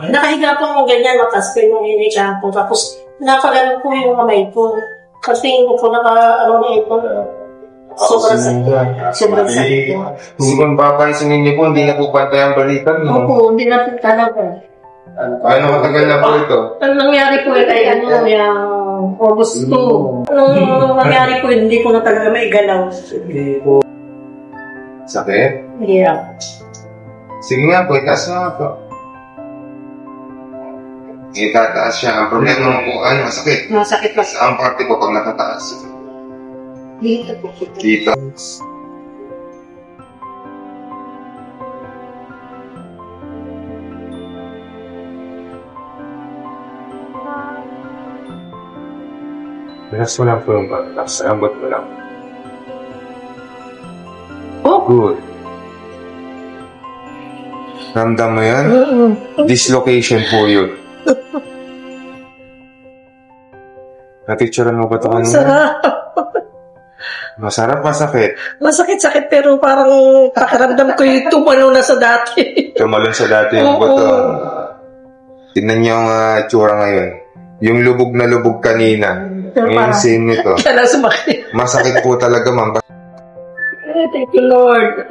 Nakahiga po ako ganyan, matas ko yung inika po. Tapos, napagalan po yung kamay ko. Kasi ko po ano na ito. Sobrang sakit. Sobrang sakit po. Kung papansinin niyo po, hindi na po pantay ang balikan. Opo, hindi na po talaga. Ano matagal na po ito? Ang nangyari po ay yung August 2. Nung nangyari po, hindi ko na talaga maigalaw. Sakit? Yeah. Sige nga po, itaas nga po. Itataas siya. Ang problema mo po, masakit. Masakit pa. Ang parte po pag nakataas. Dito po. Dito. Relax mo lang po yung relax. Ambot mo lang. Oh! Good. Ramdam mo yan? Dislocation po yun. Natitsuran mo ba ito kanina? Masarap. Masarap, masakit. Masakit-sakit pero parang pakiramdam ko yung tumalo na sa dati. Tumalon sa dati yung buto. Tignan niyo ang tsura ngayon. Yung lubog na lubog kanina. Ngayon same nito. Kaya lang sumakit. Masakit po talaga, ma'am. Thank you, Lord.